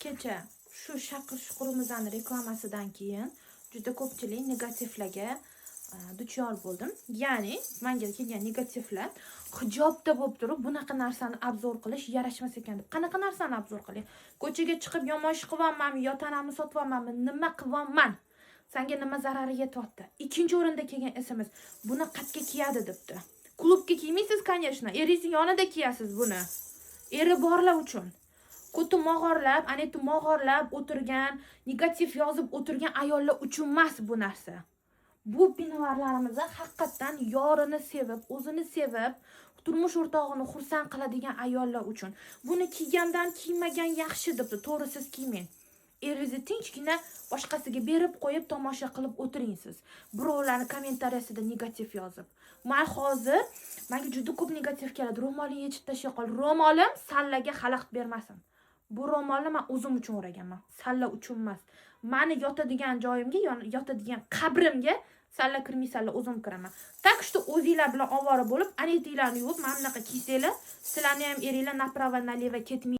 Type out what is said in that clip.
kecha shu shaqir-shuqurimizni reklamasidan keyin juda ko'pchilik negativlarga duchor bo'ldim. Ya'ni menga kelgan negativlar hijobda bo'lib turib bunaqa narsani obzor qilish yarashmas ekan deb. Qanaqa narsani obzor qiling? Ko'chaga chiqib yomosh qilyapmanmi, yo tanamni sotyapmanmi, nima qilyapman? Senga nima zarari yetyapti? Ikkinchi o'rinda kelgan SMS buni qatga kiyadi debdi. Klubga kiymaysiz, конечно. Eringiz yonida kiyasiz buni. Eri borlar uchun. Ko'ti mog'orlab, aneti mog'orlab o'tirgan, negativ yozib o'tirgan ayollar uchun emas bu narsa. Bu binolarlarimizda haqiqatan yorini sevib, o'zini sevib, turmush o'rtog'ini xursand qiladigan ayollar uchun. Buni kiygandan kiymagan yaxshi debdi. To'g'ri siz kiymang. Eringizni tinchgina boshqasiga berib qo'yib tomosha qilib o'tiring siz. Birovlarning kommentariyasida negativ yozib. Men hozir menga juda ko'p negativ keladi. Ro'molini yechib tashlay qol. Ro'molim sallaga xalaqit bermasin. Bu ro'molni men o'zim uchun o'raganman. Salla uchun emas. Meni yotadigan joyimga, yotadigan qabrimga salla kirmaysanlar, o'zim kiraman. Tak что o'zinglar bilan ovora bo'lib, anetinglarni yuvib, mana bunaqa kiysanglar, sizlarni ham eringlar направо налево ketmaydi.